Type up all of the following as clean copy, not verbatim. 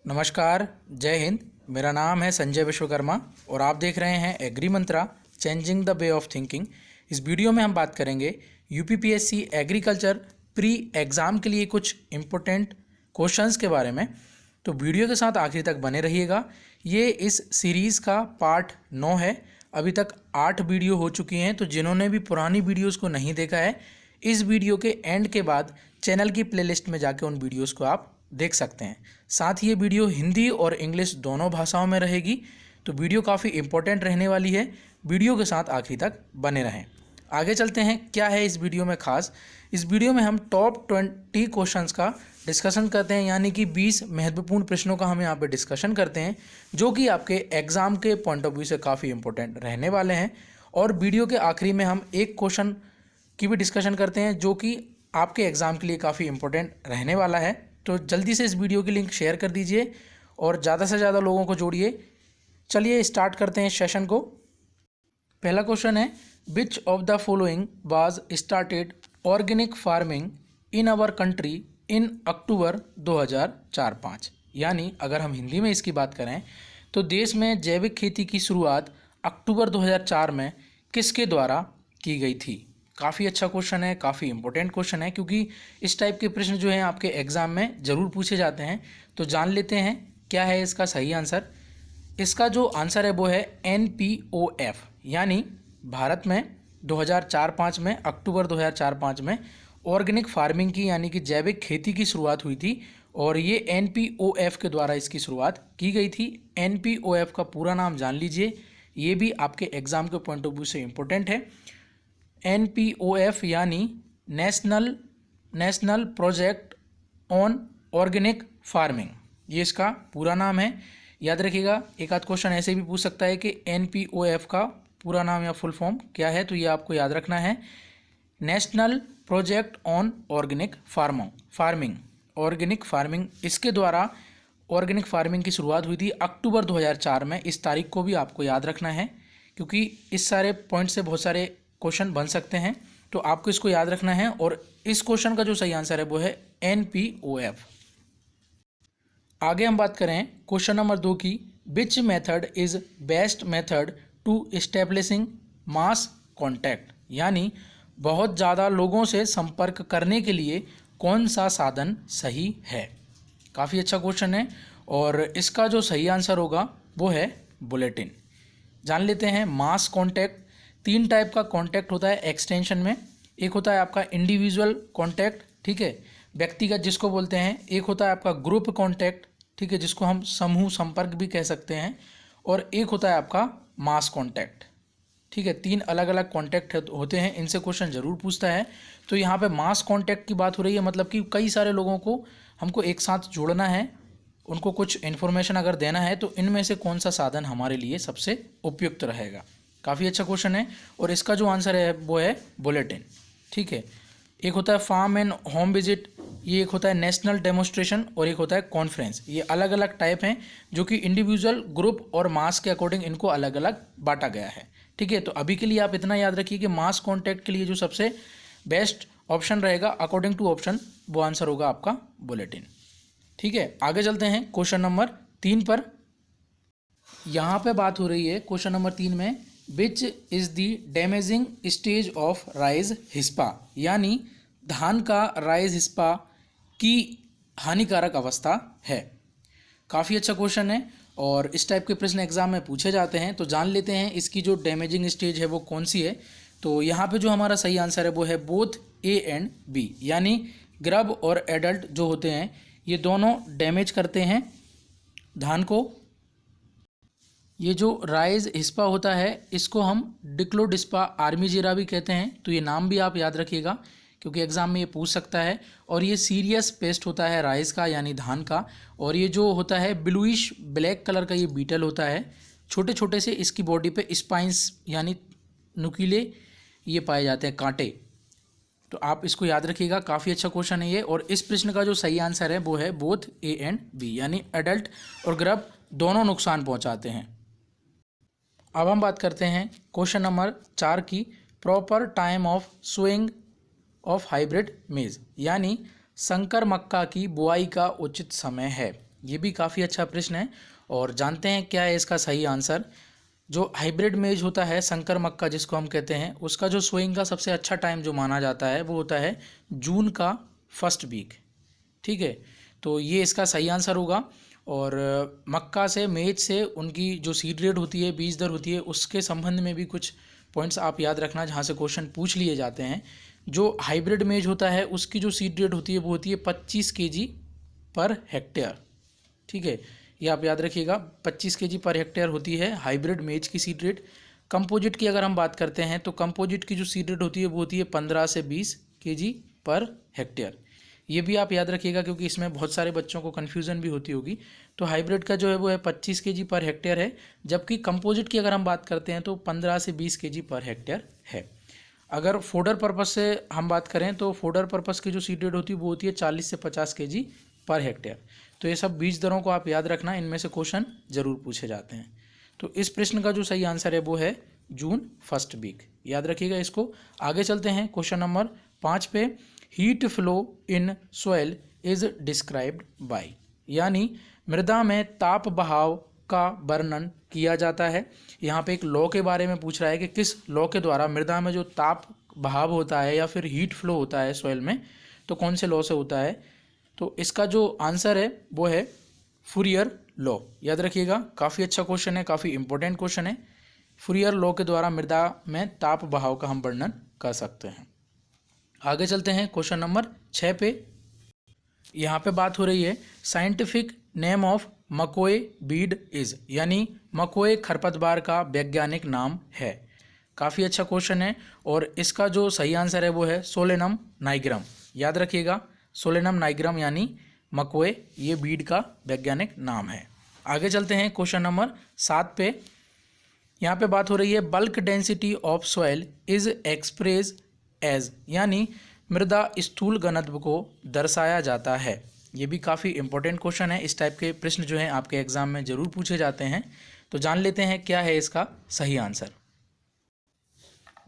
नमस्कार, जय हिंद। मेरा नाम है संजय विश्वकर्मा और आप देख रहे हैं Agri Mantra changing the way of thinking. इस वीडियो में हम बात करेंगे यूपीपीएससी एग्रीकल्चर प्री एग्ज़ाम के लिए कुछ इम्पोर्टेंट क्वेश्चंस के बारे में। तो वीडियो के साथ आखिर तक बने रहिएगा। ये इस सीरीज़ का पार्ट 9 है। अभी तक 8 वीडियो हो चुकी हैं, तो जिन्होंने भी पुरानी वीडियोस को नहीं देखा है, इस वीडियो के एंड के बाद चैनल की प्लेलिस्ट में जाके उन वीडियोस को आप देख सकते हैं। साथ ही ये वीडियो हिंदी और इंग्लिश दोनों भाषाओं में रहेगी, तो वीडियो काफ़ी इंपॉर्टेंट रहने वाली है। वीडियो के साथ आखिर तक बने रहें। आगे चलते हैं, क्या है इस वीडियो में खास। इस वीडियो में हम टॉप 20 क्वेश्चंस का डिस्कशन करते हैं, यानी कि 20 महत्वपूर्ण प्रश्नों का हम यहाँ पे डिस्कशन करते हैं, जो कि आपके एग्ज़ाम के पॉइंट ऑफ व्यू से काफ़ी इंपॉर्टेंट रहने वाले हैं। और वीडियो के आखिरी में हम एक क्वेश्चन की भी डिस्कशन करते हैं, जो कि आपके एग्ज़ाम के लिए काफ़ी इंपॉर्टेंट रहने वाला है। तो जल्दी से इस वीडियो की लिंक शेयर कर दीजिए और ज़्यादा से ज़्यादा लोगों को जोड़िए। चलिए स्टार्ट करते हैं सेशन को। पहला क्वेश्चन है, which of the following was started organic farming in our country in October 2004-05। यानी अगर हम हिंदी में इसकी बात करें तो देश में जैविक खेती की शुरुआत अक्टूबर 2004 में किसके द्वारा की गई थी। काफ़ी अच्छा क्वेश्चन है, काफ़ी इंपॉर्टेंट क्वेश्चन है, क्योंकि इस टाइप के प्रश्न जो हैं आपके एग्ज़ाम में ज़रूर पूछे जाते हैं। तो जान लेते हैं क्या है इसका सही आंसर। इसका जो आंसर है वो है NPOF, यानी भारत में 2004-05 में, अक्टूबर 2004-05 में ऑर्गेनिक फार्मिंग की, यानी कि जैविक खेती की शुरुआत हुई थी और ये NPOF के द्वारा इसकी शुरुआत की गई थी। NPOF का पूरा नाम जान लीजिए, ये भी आपके एग्ज़ाम के पॉइंट ऑफ व्यू से इम्पोर्टेंट है। NPOF यानी national project on organic farming, ये इसका पूरा नाम है। याद रखिएगा, एक आध क्वेश्चन ऐसे भी पूछ सकता है कि NPOF का पूरा नाम या फुल फॉर्म क्या है, तो ये आपको याद रखना है, national project on organic farming. Organic farming, इसके द्वारा ऑर्गेनिक फार्मिंग की शुरुआत हुई थी अक्टूबर 2004 में। इस तारीख को भी आपको याद रखना है, क्योंकि इस सारे पॉइंट से बहुत सारे क्वेश्चन बन सकते हैं, तो आपको इसको याद रखना है। और इस क्वेश्चन का जो सही आंसर है वो है NPOF। आगे हम बात करें क्वेश्चन नंबर 2 की, which method is best method to establishing mass contact. यानी बहुत ज़्यादा लोगों से संपर्क करने के लिए कौन सा साधन सही है। काफ़ी अच्छा क्वेश्चन है और इसका जो सही आंसर होगा वो है बुलेटिन। जान लेते हैं, मास कॉन्टैक्ट, 3 टाइप का कॉन्टैक्ट होता है एक्सटेंशन में। एक होता है आपका इंडिविजुअल कॉन्टैक्ट, ठीक है, व्यक्तिगत जिसको बोलते हैं। एक होता है आपका ग्रुप कॉन्टैक्ट, ठीक है, जिसको हम समूह संपर्क भी कह सकते हैं। और एक होता है आपका मास कॉन्टैक्ट, ठीक है। 3 अलग अलग कॉन्टैक्ट होते हैं, इनसे क्वेश्चन जरूर पूछता है। तो यहाँ पे मास कॉन्टैक्ट की बात हो रही है, मतलब कि कई सारे लोगों को हमको एक साथ जोड़ना है, उनको कुछ इन्फॉर्मेशन अगर देना है, तो इनमें से कौन सा साधन हमारे लिए सबसे उपयुक्त रहेगा। काफ़ी अच्छा क्वेश्चन है और इसका जो आंसर है वो है बुलेटिन, ठीक है। एक होता है फार्म एंड होम विजिट, ये एक होता है नेशनल डेमोस्ट्रेशन और एक होता है कॉन्फ्रेंस। ये अलग अलग टाइप हैं, जो कि इंडिविजुअल, ग्रुप और मास के अकॉर्डिंग इनको अलग अलग बांटा गया है, ठीक है। तो अभी के लिए आप इतना याद रखिए कि मास कॉन्टैक्ट के लिए जो सबसे बेस्ट ऑप्शन रहेगा अकॉर्डिंग टू ऑप्शन, वो आंसर होगा आपका बुलेटिन, ठीक है। आगे चलते हैं क्वेश्चन नंबर 3 पर। यहाँ पे बात हो रही है क्वेश्चन नंबर 3 में, which is the damaging stage of rise hispa. यानी धान का राइज हिस्पा की हानिकारक अवस्था है। काफ़ी अच्छा क्वेश्चन है और इस टाइप के प्रश्न एग्जाम में पूछे जाते हैं। तो जान लेते हैं इसकी जो डैमेजिंग स्टेज है वो कौन सी है। तो यहाँ पे जो हमारा सही आंसर है वो है बोथ A एंड B, यानी ग्रब और एडल्ट जो होते हैं ये दोनों डैमेज करते हैं धान को। ये जो राइज हिस्पा होता है इसको हम डिक्लोडिस्पा आर्मीजीरा भी कहते हैं, तो ये नाम भी आप याद रखिएगा, क्योंकि एग्ज़ाम में ये पूछ सकता है। और ये सीरियस पेस्ट होता है राइस का, यानी धान का। और ये जो होता है ब्लूइश ब्लैक कलर का ये बीटल होता है, छोटे छोटे से इसकी बॉडी पे स्पाइंस यानी नुकीले ये पाए जाते हैं, कांटे। तो आप इसको याद रखिएगा, काफ़ी अच्छा क्वेश्चन है ये। और इस प्रश्न का जो सही आंसर है वो है बोथ A एंड B, यानी एडल्ट और ग्रब दोनों नुकसान पहुँचाते हैं। अब हम बात करते हैं क्वेश्चन नंबर 4 की, proper time of sowing of hybrid maize, यानी संकर मक्का की बुआई का उचित समय है। ये भी काफ़ी अच्छा प्रश्न है। और जानते हैं क्या है इसका सही आंसर। जो हाइब्रिड मेज होता है, संकर मक्का जिसको हम कहते हैं, उसका जो सोइंग का सबसे अच्छा टाइम जो माना जाता है वो होता है जून का फर्स्ट वीक। ठीक है, तो ये इसका सही आंसर होगा। और मक्का से, मेज से उनकी जो सीड रेट होती है, बीज दर होती है, उसके संबंध में भी कुछ पॉइंट्स आप याद रखना जहाँ से क्वेश्चन पूछ लिए जाते हैं। जो हाइब्रिड मेज होता है उसकी जो सीड रेट होती है वो होती है 25 kg पर हेक्टेयर। ठीक है, ये आप याद रखिएगा, 25 kg पर हेक्टेयर होती है हाइब्रिड मेज की सीड रेट। कंपोजिट की अगर हम बात करते हैं तो कंपोजिट की जो सीड रेट होती है वो होती है 15 से 20 kg पर हेक्टेयर। ये भी आप याद रखिएगा क्योंकि इसमें बहुत सारे बच्चों को कन्फ्यूज़न भी होती होगी। तो हाइब्रिड का जो है वो है 25 kg पर हेक्टेयर है, जबकि कंपोजिट की अगर हम बात करते हैं तो 15 से 20 kg पर हेक्टेयर है। अगर फोडर पर्पज़ से हम बात करें तो फोडर पर्पज़ की जो सीड रेट होती है वो होती है 40 से 50 kg पर हेक्टेयर। तो ये सब बीज दरों को आप याद रखना, इनमें से क्वेश्चन जरूर पूछे जाते हैं। तो इस प्रश्न का जो सही आंसर है वो है जून फर्स्ट वीक, याद रखिएगा इसको। आगे चलते हैं क्वेश्चन नंबर 5 पे। Heat flow in soil is described bye, यानी मृदा में ताप बहाव का वर्णन किया जाता है। यहाँ पे एक लॉ के बारे में पूछ रहा है कि किस लॉ के द्वारा मृदा में जो ताप बहाव होता है या फिर हीट फ्लो होता है सॉइल में, तो कौन से लॉ से होता है। तो इसका जो आंसर है वो है फूरियर लॉ, याद रखिएगा। काफ़ी अच्छा क्वेश्चन है, काफ़ी इंपॉर्टेंट क्वेश्चन है। फूरियर लॉ के द्वारा मृदा में ताप बहाव का हम वर्णन कर सकते हैं। आगे चलते हैं क्वेश्चन नंबर 6 पे। यहाँ पे बात हो रही है साइंटिफिक नेम ऑफ मकोए बीड इज, यानी मकोए खरपतवार का वैज्ञानिक नाम है। काफ़ी अच्छा क्वेश्चन है और इसका जो सही आंसर है वो है सोलेनम नाइग्रम, याद रखिएगा। सोलेनम नाइग्रम यानी मकोए, ये बीड का वैज्ञानिक नाम है। आगे चलते हैं क्वेश्चन नंबर 7 पे। यहाँ पे बात हो रही है bulk density of soil is express as, यानी मृदा स्थूल घनत्व को दर्शाया जाता है। ये भी काफ़ी इंपॉर्टेंट क्वेश्चन है। इस टाइप के प्रश्न जो हैं आपके एग्जाम में ज़रूर पूछे जाते हैं। तो जान लेते हैं क्या है इसका सही आंसर।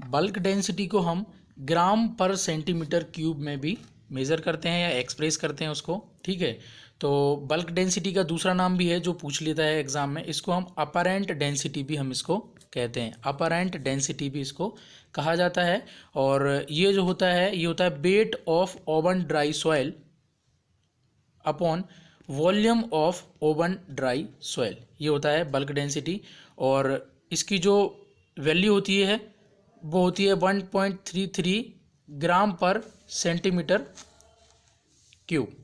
बल्क डेंसिटी को हम ग्राम पर सेंटीमीटर क्यूब में भी मेज़र करते हैं या एक्सप्रेस करते हैं उसको। ठीक है, तो बल्क डेंसिटी का दूसरा नाम भी है जो पूछ लेता है एग्जाम में, इसको हम अपरेंट डेंसिटी भी हम इसको कहते हैं। अपरेंट डेंसिटी भी इसको कहा जाता है। और ये जो होता है ये होता है weight of oven dry soil upon volume of oven dry soil, ये होता है बल्क डेंसिटी। और इसकी जो वैल्यू होती है वो होती है 1.33 ग्राम पर सेंटीमीटर क्यूब।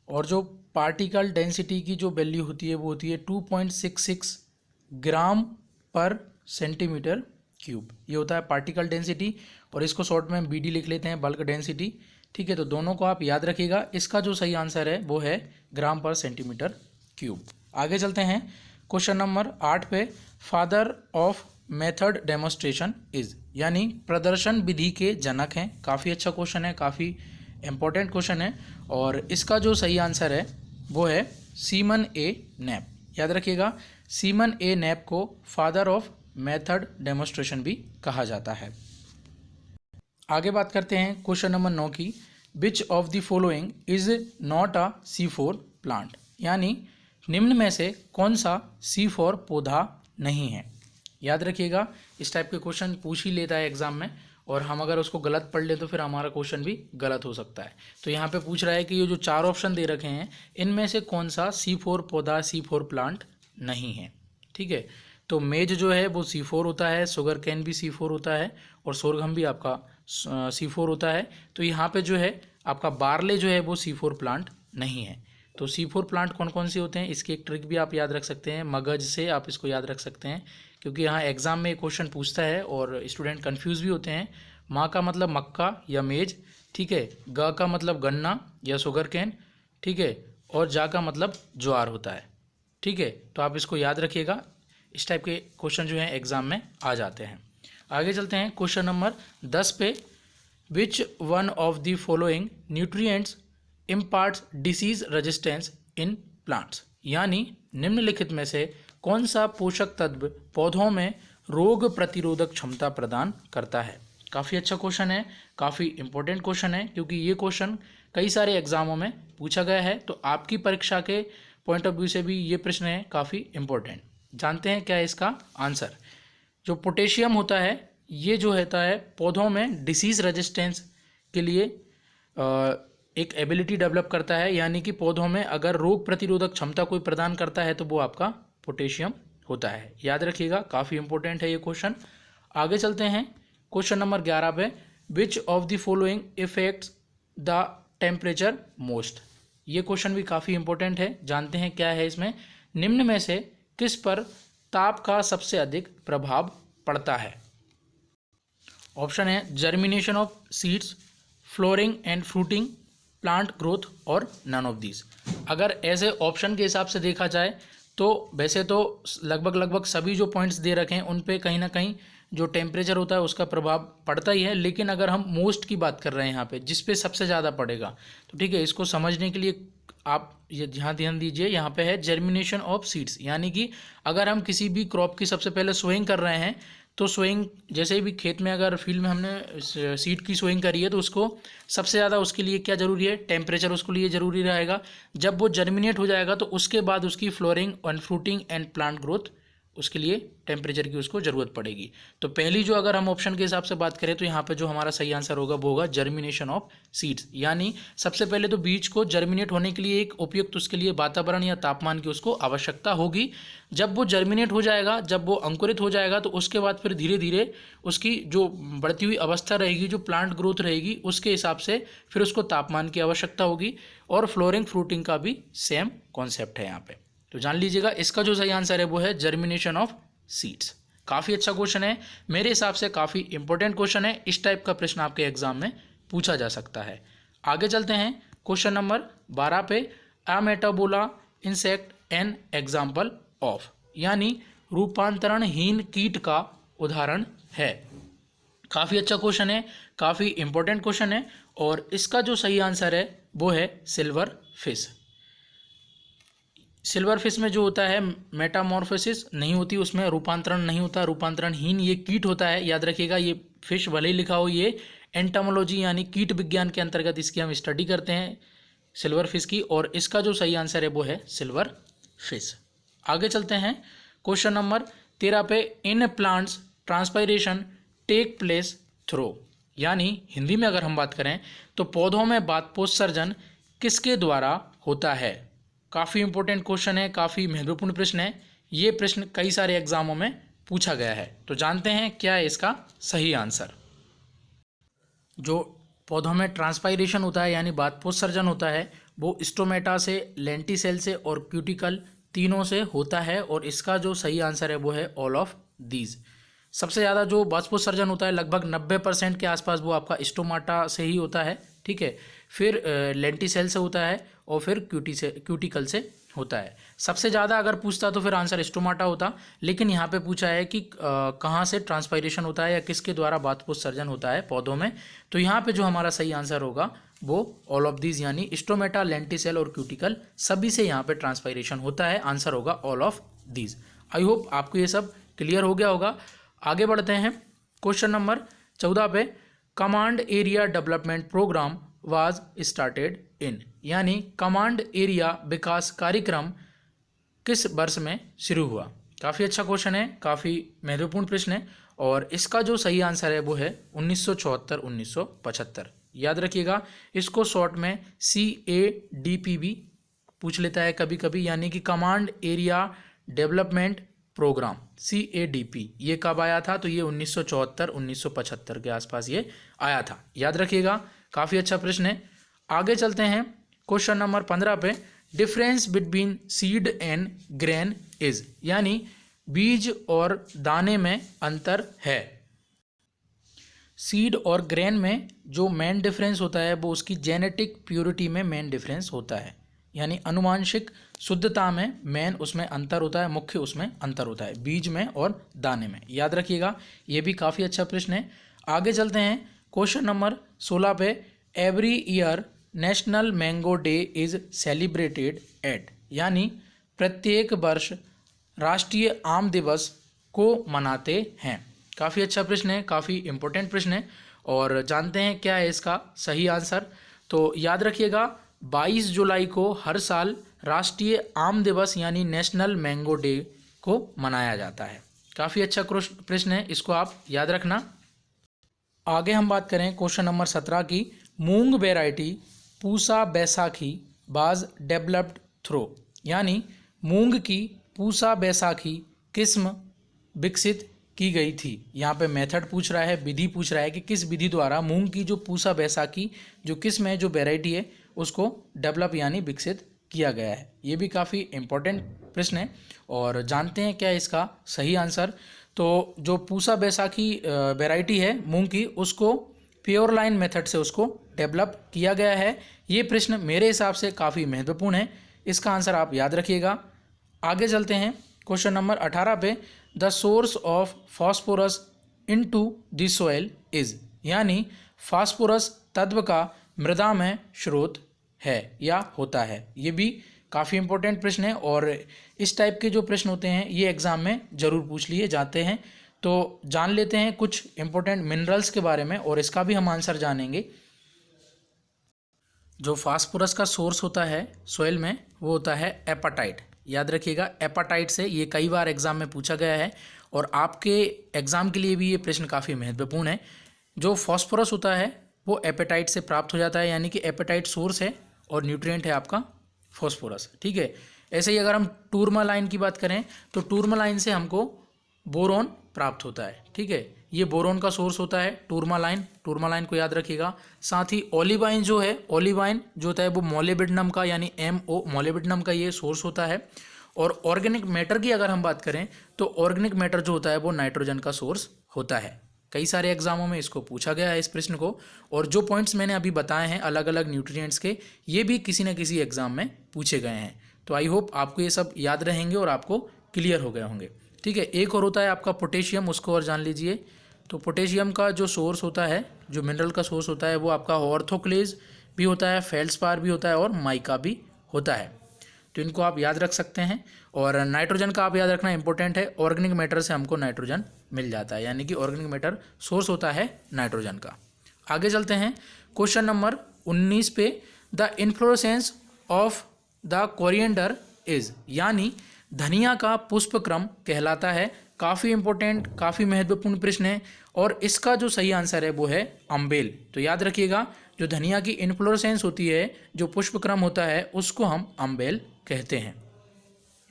और जो पार्टिकल डेंसिटी की जो वैल्यू होती है वो होती है 2.66 ग्राम पर सेंटीमीटर क्यूब, ये होता है पार्टिकल डेंसिटी। और इसको शॉर्ट में BD लिख लेते हैं, बल्क डेंसिटी। ठीक है, तो दोनों को आप याद रखिएगा। इसका जो सही आंसर है वो है ग्राम पर सेंटीमीटर क्यूब। आगे चलते हैं क्वेश्चन नंबर 8 पे। Father of method demonstration is, यानी प्रदर्शन विधि के जनक हैं। काफ़ी अच्छा क्वेश्चन है, काफ़ी इंपॉर्टेंट क्वेश्चन है। और इसका जो सही आंसर है वो है सीमन ए नैप, याद रखिएगा। सीमन ए नैप को फादर ऑफ मेथड डेमोन्स्ट्रेशन भी कहा जाता है। आगे बात करते हैं क्वेश्चन नंबर 9 की। विच of the following is not a C4 plant, यानी निम्न में से कौन सा C4 पौधा नहीं है। याद रखिएगा, इस टाइप के क्वेश्चन पूछ ही लेता है एग्जाम में, और हम अगर उसको गलत पढ़ ले तो फिर हमारा क्वेश्चन भी गलत हो सकता है। तो यहाँ पे पूछ रहा है कि ये जो 4 ऑप्शन दे रखे हैं इनमें से कौन सा C4 पौधा, C4 प्लांट नहीं है। ठीक है, तो मेज जो है वो C4 होता है, शुगर कैन भी C4 होता है, और सोरघम भी आपका C4 होता है। तो यहाँ पे जो है आपका बार्ले जो है वो C4 प्लांट नहीं है। तो C4 प्लांट कौन कौन से होते हैं, इसकी एक ट्रिक भी आप याद रख सकते हैं, मगज से आप इसको याद रख सकते हैं, क्योंकि यहाँ एग्जाम में क्वेश्चन पूछता है और स्टूडेंट कंफ्यूज भी होते हैं। माँ का मतलब मक्का या मेज, ठीक है, ग का मतलब गन्ना या शुगर कैन, ठीक है, और जा का मतलब ज्वार होता है। ठीक है, तो आप इसको याद रखिएगा, इस टाइप के क्वेश्चन जो हैं एग्जाम में आ जाते हैं। आगे चलते हैं क्वेश्चन नंबर 10 पे। Which one of the following nutrients imparts disease resistance in plants, यानी निम्नलिखित में से कौन सा पोषक तत्व पौधों में रोग प्रतिरोधक क्षमता प्रदान करता है। काफ़ी अच्छा क्वेश्चन है, काफ़ी इंपॉर्टेंट क्वेश्चन है, क्योंकि ये क्वेश्चन कई सारे एग्जामों में पूछा गया है, तो आपकी परीक्षा के पॉइंट ऑफ व्यू से भी ये प्रश्न है काफ़ी इम्पोर्टेंट। जानते हैं क्या है इसका आंसर। जो पोटेशियम होता है ये जो होता है पौधों में डिसीज रेजिस्टेंस के लिए एक एबिलिटी डेवलप करता है, यानी कि पौधों में अगर रोग प्रतिरोधक क्षमता कोई प्रदान करता है तो वो आपका पोटेशियम होता है। याद रखिएगा, काफ़ी इंपॉर्टेंट है ये क्वेश्चन। आगे चलते हैं क्वेश्चन नंबर 11 पे। विच of the following effects the temperature most. ये क्वेश्चन भी काफ़ी इंपॉर्टेंट है। जानते हैं क्या है इसमें। निम्न में से किस पर ताप का सबसे अधिक प्रभाव पड़ता है। ऑप्शन है germination of seeds, flooring and fruiting, plant growth और नन ऑफ दीज। अगर ऐसे ऑप्शन के हिसाब से देखा जाए तो वैसे तो लगभग सभी जो पॉइंट्स दे रखे हैं उन पे कहीं ना कहीं जो टेम्परेचर होता है उसका प्रभाव पड़ता ही है, लेकिन अगर हम मोस्ट की बात कर रहे हैं यहाँ पे जिस पे सबसे ज़्यादा पड़ेगा, तो ठीक है, इसको समझने के लिए आप ये यहाँ ध्यान दीजिए। यहाँ पे है जर्मिनेशन ऑफ सीड्स, यानी कि अगर हम किसी भी क्रॉप की सबसे पहले सोइंग कर रहे हैं तो सोइंग जैसे भी खेत में अगर फील्ड में हमने सीड की सोइंग करी है तो उसको सबसे ज़्यादा उसके लिए क्या ज़रूरी है, टेम्परेचर उसके लिए ज़रूरी रहेगा। जब वो जर्मिनेट हो जाएगा तो उसके बाद उसकी flooring and fruiting and plant growth उसके लिए टेम्परेचर की उसको ज़रूरत पड़ेगी। तो पहली जो अगर हम ऑप्शन के हिसाब से बात करें तो यहाँ पे जो हमारा सही आंसर होगा वो होगा जर्मिनेशन ऑफ सीड्स, यानी सबसे पहले तो बीज को जर्मिनेट होने के लिए एक उपयुक्त उसके लिए वातावरण या तापमान की उसको आवश्यकता होगी। जब वो जर्मिनेट हो जाएगा, जब वो अंकुरित हो जाएगा तो उसके बाद फिर धीरे धीरे उसकी जो बढ़ती हुई अवस्था रहेगी, जो प्लांट ग्रोथ रहेगी, उसके हिसाब से फिर उसको तापमान की आवश्यकता होगी। और फ्लोरिंग फ्रूटिंग का भी सेम कॉन्सेप्ट है यहाँ पे। तो जान लीजिएगा इसका जो सही आंसर है वो है जर्मिनेशन ऑफ सीड्स। काफ़ी अच्छा क्वेश्चन है, मेरे हिसाब से काफ़ी इंपॉर्टेंट क्वेश्चन है। इस टाइप का प्रश्न आपके एग्जाम में पूछा जा सकता है। आगे चलते हैं क्वेश्चन नंबर 12 पे। अ मेटाबोला इंसेक्ट एन एग्जाम्पल ऑफ, यानी रूपांतरणहीन कीट का उदाहरण है। काफ़ी अच्छा क्वेश्चन है, काफ़ी इंपॉर्टेंट क्वेश्चन है, और इसका जो सही आंसर है वो है सिल्वर फिश। सिल्वर फिश में जो होता है मेटामॉर्फोसिस नहीं होती, उसमें रूपांतरण नहीं होता, रूपांतरणहीन ये कीट होता है। याद रखिएगा, ये फिश भले ही लिखा हो, ये एंटोमोलॉजी यानी कीट विज्ञान के अंतर्गत इसकी हम स्टडी करते हैं सिल्वर फिश की, और इसका जो सही आंसर है वो है सिल्वर फिश। आगे चलते हैं क्वेश्चन नंबर 13 पे। In plants transpiration take place through, यानी हिंदी में अगर हम बात करें तो पौधों में बाष्पोत्सर्जन किसके द्वारा होता है। काफ़ी इंपॉर्टेंट क्वेश्चन है, काफ़ी महत्वपूर्ण प्रश्न है। ये प्रश्न कई सारे एग्जामों में पूछा गया है। तो जानते हैं क्या है इसका सही आंसर। जो पौधों में ट्रांसपायरेशन होता है यानी बाष्पोत्सर्जन होता है वो स्टोमेटा से, लेंटिसेल से और क्यूटिकल तीनों से होता है, और इसका जो सही आंसर है वो है ऑल ऑफ दीज। सबसे ज़्यादा जो बाष्पोत्सर्जन होता है लगभग 90% के आसपास वो आपका स्टोमाटा से ही होता है, ठीक है। फिर लेंटिसेल से होता है और फिर क्यूटिकल से होता है। सबसे ज़्यादा अगर पूछता तो फिर आंसर स्टोमाटा होता, लेकिन यहाँ पे पूछा है कि कहाँ से ट्रांसपायरेशन होता है या किसके द्वारा बाष्पोत्सर्जन होता है पौधों में, तो यहाँ पे जो हमारा सही आंसर होगा वो ऑल ऑफ दीज, यानी स्टोमेटा, लेंटिसेल और क्यूटिकल सभी से यहाँ पे ट्रांसपायरेशन होता है। आंसर होगा all of these. I hope आपको ये सब क्लियर हो गया होगा। आगे बढ़ते हैं क्वेश्चन नंबर 14 पे। Command area development program was started in, यानी कमांड एरिया विकास कार्यक्रम किस वर्ष में शुरू हुआ। काफ़ी अच्छा क्वेश्चन है, काफ़ी महत्वपूर्ण प्रश्न है, और इसका जो सही आंसर है वो है 1974-1975। याद रखिएगा, इसको शॉर्ट में CADP भी पूछ लेता है कभी कभी, यानी कि command area development program CADP। ये कब आया था, तो ये 1974-1975 के आसपास ये आया था। याद रखिएगा, काफ़ी अच्छा प्रश्न है। आगे चलते हैं क्वेश्चन नंबर 15 पे। Difference between seed and grain is, यानी बीज और दाने में अंतर है। सीड और ग्रेन में जो मेन डिफरेंस होता है वो उसकी जेनेटिक प्योरिटी में मेन डिफरेंस होता है, यानी अनुवांशिक शुद्धता में मेन उसमें अंतर होता है, मुख्य उसमें अंतर होता है बीज में और दाने में। याद रखिएगा, ये भी काफ़ी अच्छा प्रश्न है। आगे चलते हैं क्वेश्चन नंबर 16 पे। Every year national mango day is celebrated at, यानी प्रत्येक वर्ष राष्ट्रीय आम दिवस को मनाते हैं। काफ़ी अच्छा प्रश्न है, काफ़ी इम्पोर्टेंट प्रश्न है, और जानते हैं क्या है इसका सही आंसर। तो याद रखिएगा 22 जुलाई को हर साल राष्ट्रीय आम दिवस यानी नेशनल मैंगो डे को मनाया जाता है। काफ़ी अच्छा प्रश्न है, इसको आप याद रखना। आगे हम बात करें क्वेश्चन नंबर 17 की। मूंग वेराइटी पूसा बैसाखी बाज डेवलप्ड थ्रो, यानी मूंग की पूसा बैसाखी किस्म विकसित की गई थी। यहाँ पे मेथड पूछ रहा है, विधि पूछ रहा है कि किस विधि द्वारा मूंग की जो पूसा बैसाखी जो किस्म है, जो वेराइटी है, उसको डेवलप यानी विकसित किया गया है। ये भी काफ़ी इम्पोर्टेंट प्रश्न है और जानते हैं क्या इसका सही आंसर। तो जो पूसा बैसाखी वेराइटी है मूंग की, उसको प्योर लाइन मेथड से उसको डेवलप किया गया है। ये प्रश्न मेरे हिसाब से काफ़ी महत्वपूर्ण है, इसका आंसर आप याद रखिएगा। आगे चलते हैं क्वेश्चन नंबर 18 पे। The source of phosphorus into the soil is, यानी फास्फोरस तत्व का मृदा में स्रोत है या होता है। ये भी काफ़ी इंपॉर्टेंट प्रश्न है और इस टाइप के जो प्रश्न होते हैं ये एग्जाम में ज़रूर पूछ लिए जाते हैं। तो जान लेते हैं कुछ इंपॉर्टेंट मिनरल्स के बारे में और इसका भी हम आंसर जानेंगे। जो फास्फोरस का सोर्स होता है सॉइल में वो होता है एपाटाइट। याद रखिएगा, एपाटाइट से ये कई बार एग्जाम में पूछा गया है और आपके एग्जाम के लिए भी ये प्रश्न काफ़ी महत्वपूर्ण है। जो फास्फोरस होता है वो एपेटाइट से प्राप्त हो जाता है, यानी कि एपेटाइट सोर्स है और न्यूट्रिएंट है आपका फास्फोरस। ठीक है। ऐसे ही अगर हम टूरमालाइन की बात करें तो टूरमालाइन से हमको बोरोन प्राप्त होता है। ठीक है, ये बोरोन का सोर्स होता है टूरमालाइन, टूरमालाइन को याद रखिएगा। साथ ही ओलिवाइन जो है, ओलिवाइन जो होता है वो मोलिब्डेनम का यानी MO मोलिब्डेनम का ये सोर्स होता है। और ऑर्गेनिक मैटर की अगर हम बात करें तो ऑर्गेनिक मैटर जो होता है वो नाइट्रोजन का सोर्स होता है। कई सारे एग्जामों में इसको पूछा गया है इस प्रश्न को, और जो पॉइंट्स मैंने अभी बताए हैं अलग अलग न्यूट्रिएंट्स के, ये भी किसी न किसी एग्जाम में पूछे गए हैं। तो आई होप आपको ये सब याद रहेंगे और आपको क्लियर हो गए होंगे। ठीक है, एक और होता है आपका पोटेशियम, उसको और जान लीजिए। तो पोटेशियम का जो सोर्स होता है, जो मिनरल का सोर्स होता है वो आपका ऑर्थोक्लेज भी होता है, फेल्ड्स्पार भी होता है और माइका भी होता है। तो इनको आप याद रख सकते हैं। और नाइट्रोजन का आप याद रखना इंपॉर्टेंट है, ऑर्गेनिक मैटर से हमको नाइट्रोजन मिल जाता है, यानी कि ऑर्गेनिक मैटर सोर्स होता है नाइट्रोजन का। आगे चलते हैं क्वेश्चन नंबर 19 पे। The inflorescence of the coriander is, यानी धनिया का पुष्पक्रम कहलाता है। काफ़ी इंपॉर्टेंट, काफ़ी महत्वपूर्ण प्रश्न है और इसका जो सही आंसर है वो है अम्बेल। तो याद रखिएगा, जो धनिया की इन्फ्लोरेसेंस होती है, जो पुष्पक्रम होता है, उसको हम अम्बेल कहते हैं।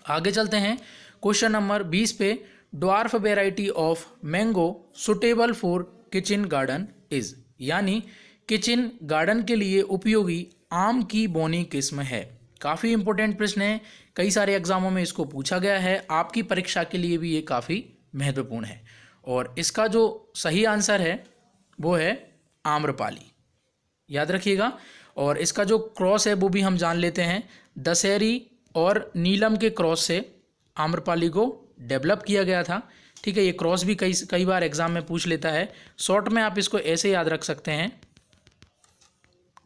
आगे चलते हैं क्वेश्चन नंबर 20 पे। Dwarf variety of mango suitable for kitchen garden is, यानी किचन गार्डन के लिए उपयोगी आम की बौनी किस्म है। काफ़ी इंपॉर्टेंट प्रश्न है, कई सारे एग्जामों में इसको पूछा गया है, आपकी परीक्षा के लिए भी ये काफ़ी महत्वपूर्ण है। और इसका जो सही आंसर है वो है आम्रपाली, याद रखिएगा। और इसका जो क्रॉस है वो भी हम जान लेते हैं। दशहरी और नीलम के क्रॉस से आम्रपाली को डेवलप किया गया था। ठीक है, ये क्रॉस भी कई बार एग्जाम में पूछ लेता है। शॉर्ट में आप इसको ऐसे याद रख सकते हैं,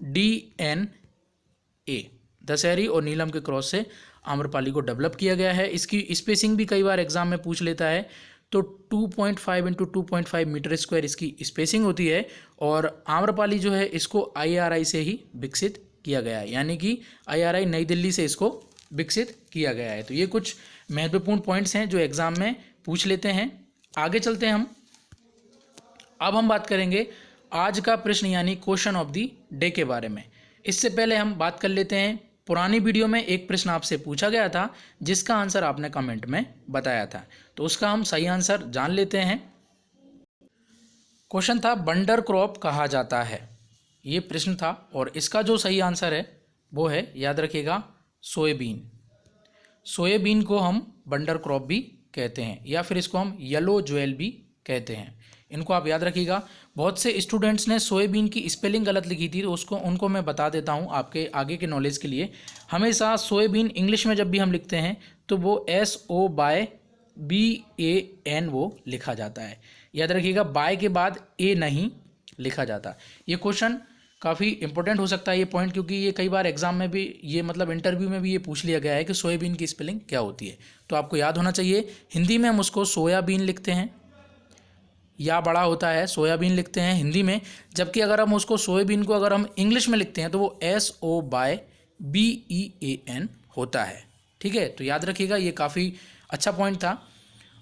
DNA। दशहरी और नीलम के क्रॉस से आम्रपाली को डेवलप किया गया है। इसकी स्पेसिंग भी कई बार एग्जाम में पूछ लेता है। तो 2.5 × 2.5 मीटर स्क्वायर इसकी स्पेसिंग होती है। और आम्रपाली जो है इसको IRI से ही विकसित किया गया है, यानी कि IRI नई दिल्ली से इसको विकसित किया गया है। तो ये कुछ महत्वपूर्ण पॉइंट्स हैं जो एग्जाम में पूछ लेते हैं। आगे चलते हैं हम। अब हम बात करेंगे आज का प्रश्न यानी क्वेश्चन ऑफ द डे के बारे में। इससे पहले हम बात कर लेते हैं, पुरानी वीडियो में एक प्रश्न आपसे पूछा गया था जिसका आंसर आपने कमेंट में बताया था, तो उसका हम सही आंसर जान लेते हैं। क्वेश्चन था बंडर क्रॉप कहा जाता है, ये प्रश्न था और इसका जो सही आंसर है वो है, याद रखिएगा, सोयाबीन। सोयाबीन को हम बंडर क्रॉप भी कहते हैं या फिर इसको हम येलो ज्वेल भी कहते हैं। इनको आप याद रखिएगा। बहुत से स्टूडेंट्स ने सोयाबीन की स्पेलिंग गलत लिखी थी, तो उनको मैं बता देता हूँ आपके आगे के नॉलेज के लिए। हमेशा सोयाबीन इंग्लिश में जब भी हम लिखते हैं तो वो SOBAN वो लिखा जाता है। याद रखिएगा, बाय के बाद ए नहीं लिखा जाता। ये क्वेश्चन काफ़ी इंपॉर्टेंट हो सकता है ये पॉइंट, क्योंकि ये कई बार एग्जाम में भी ये मतलब इंटरव्यू में भी ये पूछ लिया गया है कि सोयाबीन की स्पेलिंग क्या होती है। तो आपको याद होना चाहिए, हिंदी में हम उसको सोयाबीन लिखते हैं, या बड़ा होता है, सोयाबीन लिखते हैं हिंदी में, जबकि अगर हम उसको सोयाबीन को अगर हम इंग्लिश में लिखते हैं तो वो SOBEAN होता है। ठीक है, तो याद रखिएगा, ये काफ़ी अच्छा पॉइंट था।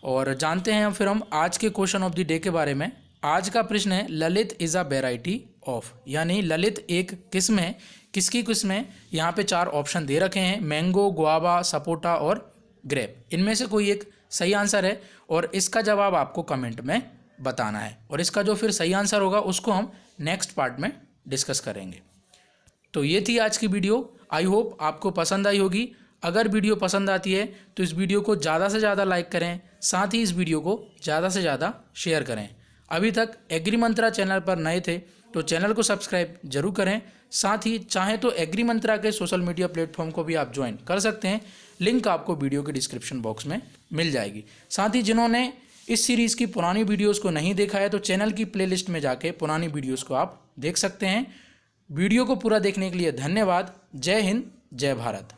और जानते हैं फिर हम आज के क्वेश्चन ऑफ द डे के बारे में। आज का प्रश्न है Lalit is a variety of, यानी ललित एक किस्म है। किसकी किस्म है? यहाँ पे 4 ऑप्शन दे रखे हैं, मैंगो, गुआवा, सपोटा और ग्रेप। इनमें से कोई एक सही आंसर है और इसका जवाब आपको कमेंट में बताना है, और इसका जो फिर सही आंसर होगा उसको हम नेक्स्ट पार्ट में डिस्कस करेंगे। तो ये थी आज की वीडियो, आई होप आपको पसंद आई होगी। अगर वीडियो पसंद आती है तो इस वीडियो को ज़्यादा से ज़्यादा लाइक करें, साथ ही इस वीडियो को ज़्यादा से ज़्यादा शेयर करें। अभी तक एग्री मंत्रा चैनल पर नए थे तो चैनल को सब्सक्राइब जरूर करें। साथ ही चाहें तो एग्री मंत्रा के सोशल मीडिया प्लेटफॉर्म को भी आप ज्वाइन कर सकते हैं, लिंक आपको वीडियो के डिस्क्रिप्शन बॉक्स में मिल जाएगी। साथ ही जिन्होंने इस सीरीज़ की पुरानी वीडियोज़ को नहीं देखा है तो चैनल की प्लेलिस्ट में जाके पुरानी वीडियोज़ को आप देख सकते हैं। वीडियो को पूरा देखने के लिए धन्यवाद। जय हिंद, जय भारत।